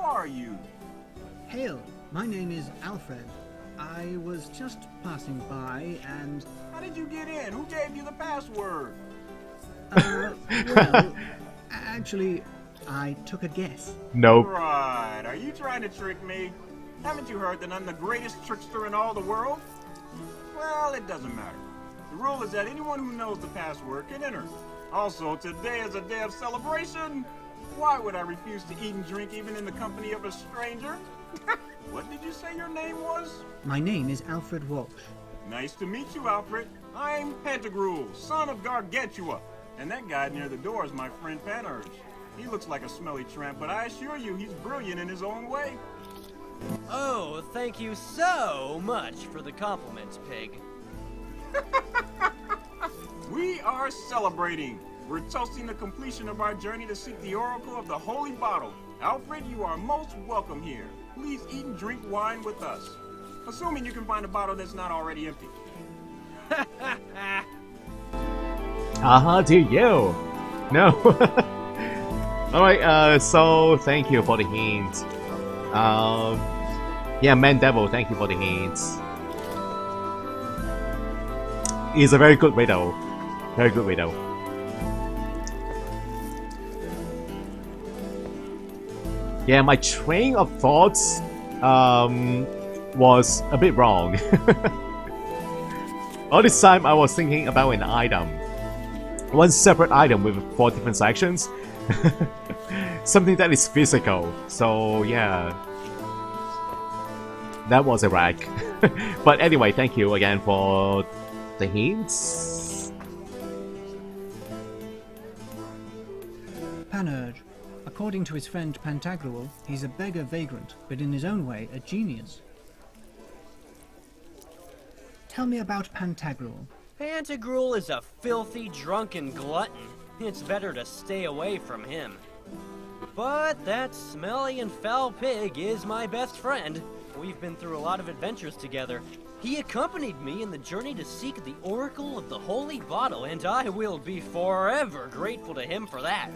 are you? Hail, my name is Alfred. I was just passing by and... How did you get in? Who gave you the password? Well, actually, I took a guess. Nope. Right, are you trying to trick me? Haven't you heard that I'm the greatest trickster in all the world? Well, it doesn't matter. The rule is that anyone who knows the password can enter. Also, today is a day of celebration. Why would I refuse to eat and drink even in the company of a stranger? What did you say your name was? My name is Alfred Walsh. Nice to meet you, Alfred. I'm Pantagruel, son of Gargantua. And that guy near the door is my friend Panurge. He looks like a smelly tramp, but I assure you he's brilliant in his own way. Oh, thank you so much for the compliment, Pig. We are celebrating. We're toasting the completion of our journey to seek the oracle of the holy bottle. Alfred, you are most welcome here. Please eat and drink wine with us. Assuming you can find a bottle that's not already empty. To you. No. Alright, so thank you for the hint. Yeah, Man Devil, thank you for the hints. He's a very good riddle. Very good riddle. Yeah, my train of thoughts was a bit wrong. All this time I was thinking about an item. One separate item with 4 different sections. Something that is physical. So yeah. That was a wreck. But anyway, thank you again for the hints. Panurge. According to his friend Pantagruel, he's a beggar vagrant, but in his own way, a genius. Tell me about Pantagruel. Pantagruel is a filthy, drunken glutton. It's better to stay away from him. But that smelly and foul pig is my best friend. We've been through a lot of adventures together. He accompanied me in the journey to seek the oracle of the holy bottle, and I will be forever grateful to him for that.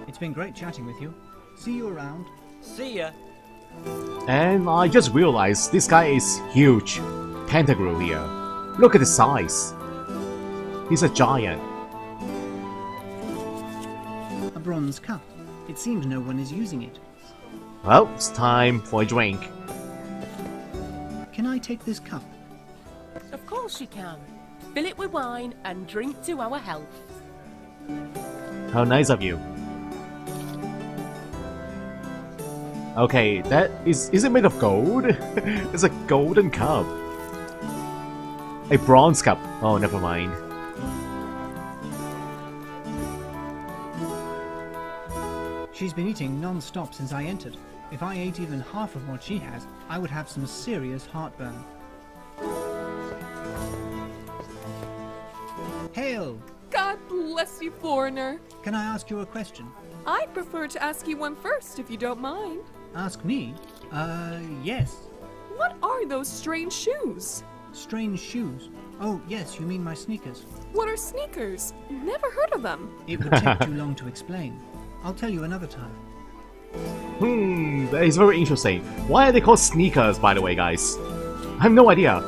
It's been great chatting with you. See you around. See ya. And I just realized this guy is huge. Pantagruel here. Look at the size. He's a giant. A bronze cup. It seems no one is using it. Well, it's time for a drink. Can I take this cup? Of course you can. Fill it with wine and drink to our health. How nice of you. Okay, that is it made of gold? It's a golden cup. A bronze cup. Oh, never mind. She's been eating non-stop since I entered. If I ate even half of what she has, I would have some serious heartburn. Hail! God bless you, foreigner. Can I ask you a question? I'd prefer to ask you one first, if you don't mind. Ask me? Yes. What are those strange shoes? Strange shoes. Oh, yes, you mean my sneakers. What are sneakers? Never heard of them. It would take too long to explain. I'll tell you another time. That is very interesting. Why are they called sneakers, by the way, guys? I have no idea.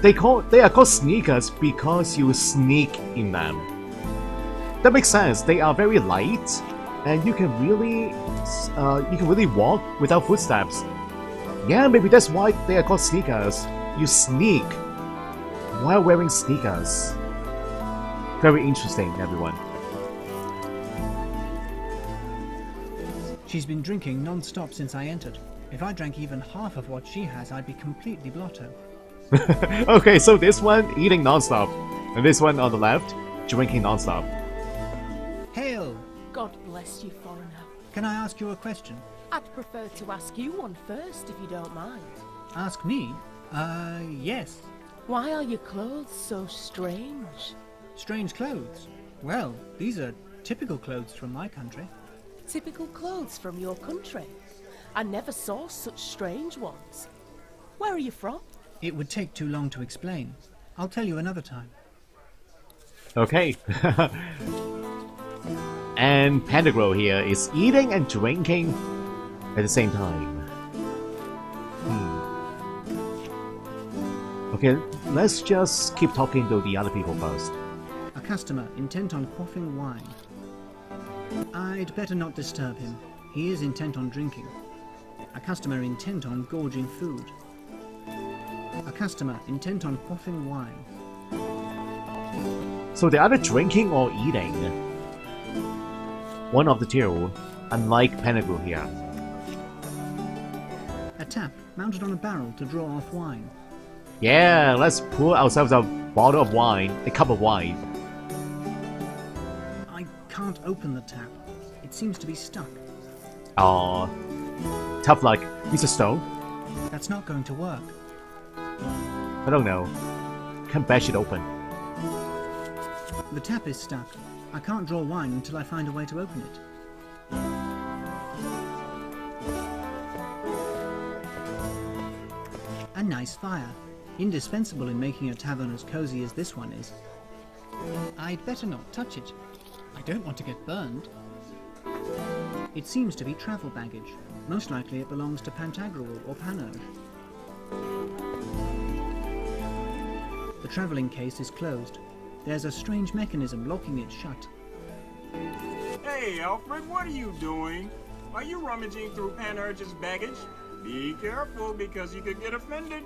They are called sneakers because you sneak in them. That makes sense. They are very light, and you can really walk without footsteps. Yeah, maybe that's why they are called sneakers. You sneak while wearing sneakers. Very interesting, everyone. She's been drinking non-stop since I entered. If I drank even half of what she has, I'd be completely blotto. Okay, so this one eating non-stop, and this one on the left drinking non-stop. Hail! God bless you, foreigner. Can I ask you a question? I'd prefer to ask you one first, if you don't mind. Ask me? Yes. Why are your clothes so strange? Strange clothes? Well, these are typical clothes from my country. Typical clothes from your country? I never saw such strange ones. Where are you from? It would take too long to explain. I'll tell you another time. Okay. And Pentagram here is eating and drinking at the same time. Okay, let's just keep talking to the other people first. A customer intent on quaffing wine. I'd better not disturb him. He is intent on drinking. A customer intent on gorging food. A customer intent on quaffing wine. So they're either drinking or eating. One of the two, unlike Pentagram here. A tap mounted on a barrel to draw off wine. Yeah, let's pour ourselves a bottle of wine, a cup of wine. I can't open the tap. It seems to be stuck. Aw, tough luck. Mr. Stone? That's not going to work. I don't know. Can't bash it open. The tap is stuck. I can't draw wine until I find a way to open it. A nice fire. Indispensable in making a tavern as cozy as this one is. I'd better not touch it. I don't want to get burned. It seems to be travel baggage. Most likely it belongs to Pantagruel or Panurge. The travelling case is closed. There's a strange mechanism locking it shut. Hey, Alfred, what are you doing? Are you rummaging through Panurge's baggage? Be careful, because you could get offended.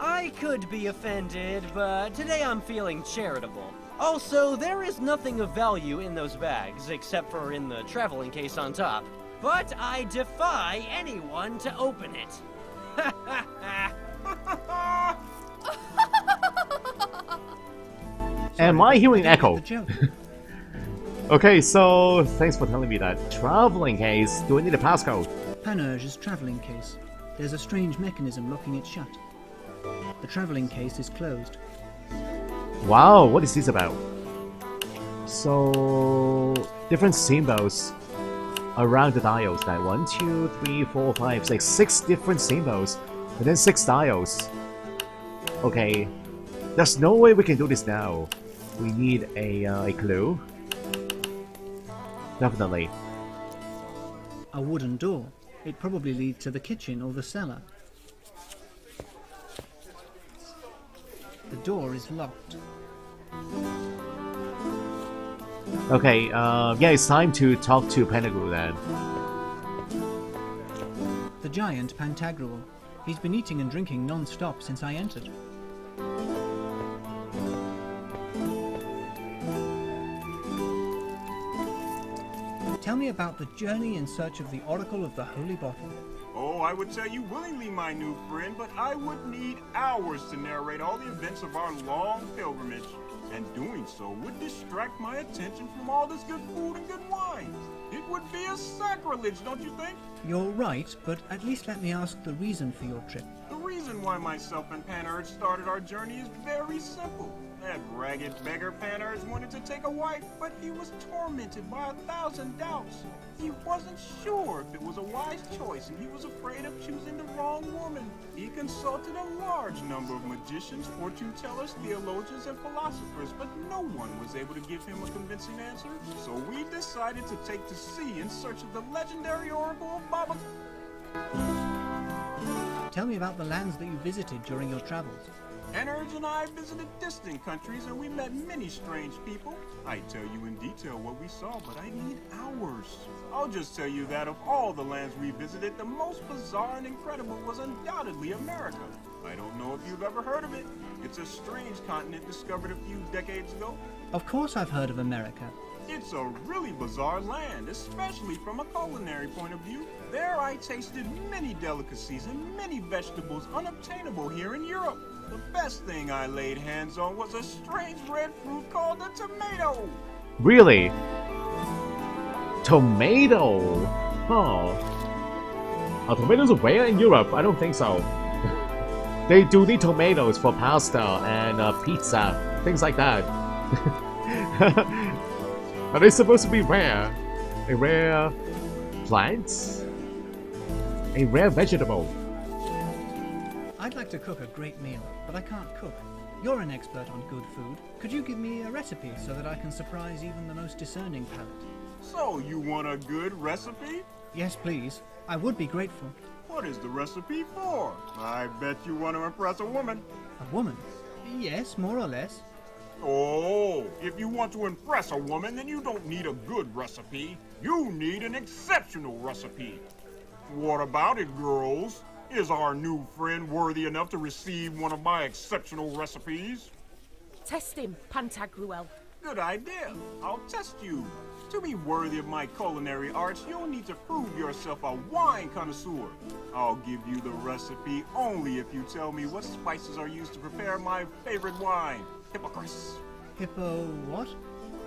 I could be offended, but today I'm feeling charitable. Also, there is nothing of value in those bags, except for in the traveling case on top. But I defy anyone to open it. Am I hearing echo? The joke. Okay, so thanks for telling me that. Traveling case, do I need a passcode? Panurge's travelling case. There's a strange mechanism locking it shut. The travelling case is closed. Wow, what is this about? So, different symbols around the dials. Like 1, 2, 3, 4, 5, 6, 6 different symbols, and then 6 dials. Okay, there's no way we can do this now. We need a clue. Definitely. A wooden door. It probably leads to the kitchen or the cellar. The door is locked. Okay, yeah, it's time to talk to Pentagram then. The giant Pantagruel. He's been eating and drinking non-stop since I entered. Tell me about the journey in search of the Oracle of the Holy Bottle. Oh, I would tell you willingly, my new friend, but I would need hours to narrate all the events of our long pilgrimage. And doing so would distract my attention from all this good food and good wine. It would be a sacrilege, don't you think? You're right, but at least let me ask the reason for your trip. The reason why myself and Panurge started our journey is very simple. That ragged beggar Panurge wanted to take a wife, but he was tormented by 1,000 doubts. He wasn't sure if it was a wise choice, and he was afraid of choosing the wrong woman. He consulted a large number of magicians, fortune tellers, theologians, and philosophers, but no one was able to give him a convincing answer. So we decided to take to sea in search of the legendary Oracle of Baba. Tell me about the lands that you visited during your travels. Panurge and I visited distant countries and we met many strange people. I'd tell you in detail what we saw, but I need hours. I'll just tell you that of all the lands we visited, the most bizarre and incredible was undoubtedly America. I don't know if you've ever heard of it. It's a strange continent discovered a few decades ago. Of course I've heard of America. It's a really bizarre land, especially from a culinary point of view. There I tasted many delicacies and many vegetables unobtainable here in Europe. The best thing I laid hands on was a strange red fruit called a tomato. Really? Tomato? Huh. Are tomatoes rare in Europe? I don't think so. They do need tomatoes for pasta and pizza, things like that. Are they supposed to be rare? A rare plant? A rare vegetable? I'd like to cook a great meal, but I can't cook. You're an expert on good food. Could you give me a recipe so that I can surprise even the most discerning palate? So, you want a good recipe? Yes, please. I would be grateful. What is the recipe for? I bet you want to impress a woman. A woman? Yes, more or less. Oh, if you want to impress a woman, then you don't need a good recipe. You need an exceptional recipe. What about it, girls? Is our new friend worthy enough to receive one of my exceptional recipes? Test him, Pantagruel. Good idea. I'll test you. To be worthy of my culinary arts, you'll need to prove yourself a wine connoisseur. I'll give you the recipe only if you tell me what spices are used to prepare my favorite wine, Hippocras. Hippo what?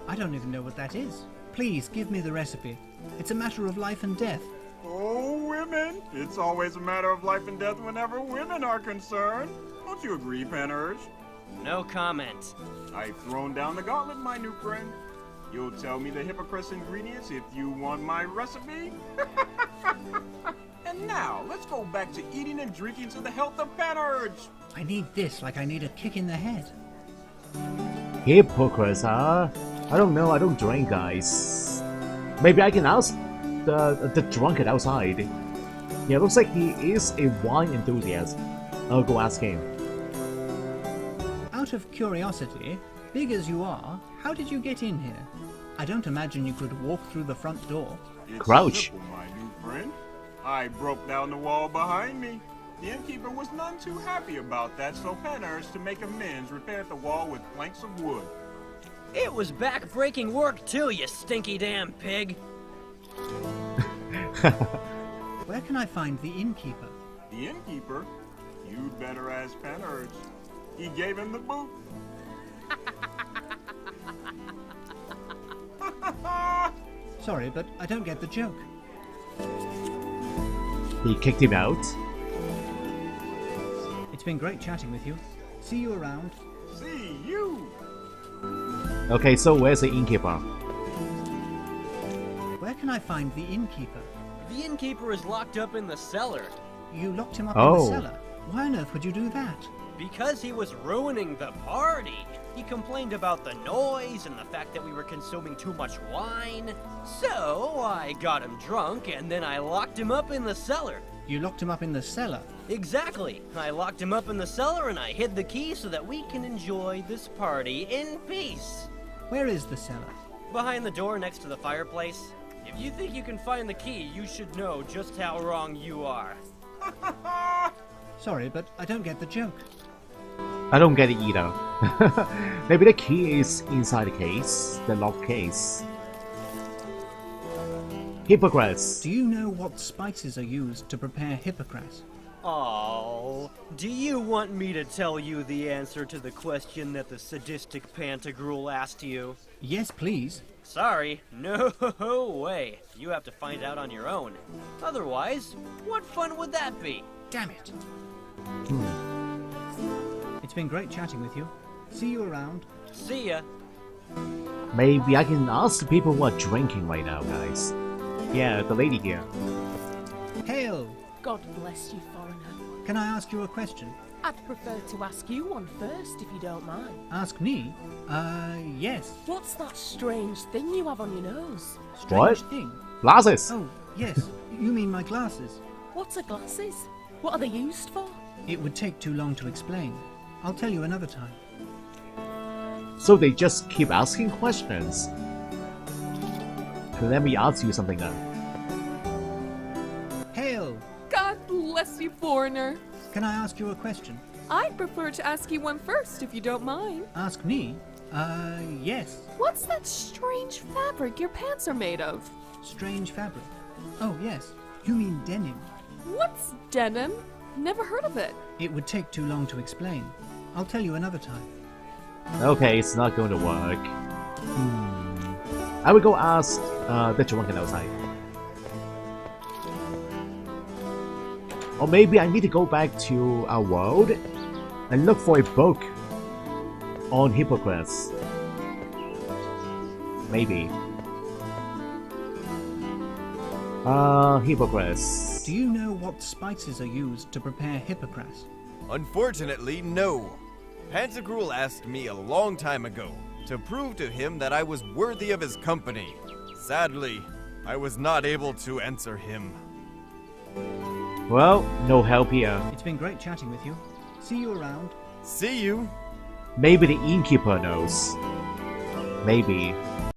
I don't even know what that is. Please, give me the recipe. It's a matter of life and death. Oh, women! It's always a matter of life and death whenever women are concerned. Don't you agree, Panurge? No comment. I've thrown down the gauntlet, my new friend. You'll tell me the Hippocras ingredients if you want my recipe? And now, let's go back to eating and drinking to the health of Panurge. I need this like I need a kick in the head. Hippocras, huh? I don't know, I don't drink, guys. Maybe I can ask the drunkard outside. Yeah, looks like he is a wine enthusiast. I'll go ask him. Out of curiosity, big as you are, how did you get in here? I don't imagine you could walk through the front door. It's Crouch. simple, my new friend. I broke down the wall behind me. The innkeeper was none too happy about that, so Panurge, to make amends, repaired the wall with planks of wood. It was back-breaking work too, you stinky damn pig. Where can I find the innkeeper? The innkeeper? You'd better ask Panurge. He gave him the boot. Sorry, but I don't get the joke. He kicked him out. It's been great chatting with you. See you around. See you! Okay, so where's the innkeeper? Where can I find the innkeeper? The innkeeper is locked up in the cellar. You locked him up in Oh. the cellar. Why on earth would you do that? Because he was ruining the party. He complained about the noise and the fact that we were consuming too much wine. So I got him drunk and then I locked him up in the cellar. You locked him up in the cellar. Exactly. I locked him up in the cellar and I hid the key so that we can enjoy this party in peace. Where is the cellar? Behind the door next to the fireplace. If you think you can find the key, you should know just how wrong you are. Sorry, but I don't get the joke. I don't get it either. Maybe the key is inside the case, the locked case. Hippocrates. Do you know what spices are used to prepare Hippocras? Oh, do you want me to tell you the answer to the question that the sadistic Pantagruel asked you? Yes, please. Sorry, no way. You have to find out on your own. Otherwise, what fun would that be? Damn it. It's been great chatting with you. See you around. See ya. Maybe I can ask the people who are drinking right now, guys. Yeah, the lady here. Hail! God bless you, foreigner. Can I ask you a question? I'd prefer to ask you one first, if you don't mind. Ask me? Yes. What's that strange thing you have on your nose? Strange What? thing. Glasses! Oh, yes. You mean my glasses? What are glasses? What are they used for? It would take too long to explain. I'll tell you another time. So they just keep asking questions. Let me ask you something then. Hail! God bless you, foreigner. Can I ask you a question? I'd prefer to ask you one first, if you don't mind. Ask me? Yes. What's that strange fabric your pants are made of? Strange fabric. Oh, yes. You mean denim. What's denim? Never heard of it. It would take too long to explain. I'll tell you another time. Okay, it's not going to work. I will go ask the drunken outside. Or maybe I need to go back to our world and look for a book on Hippocrates. Maybe. Hippocrates. Do you know what spices are used to prepare Hippocras? Unfortunately, no. Pantagruel asked me a long time ago to prove to him that I was worthy of his company. Sadly, I was not able to answer him. Well, no help here. It's been great chatting with you. See you around. See you! Maybe the innkeeper knows. Maybe.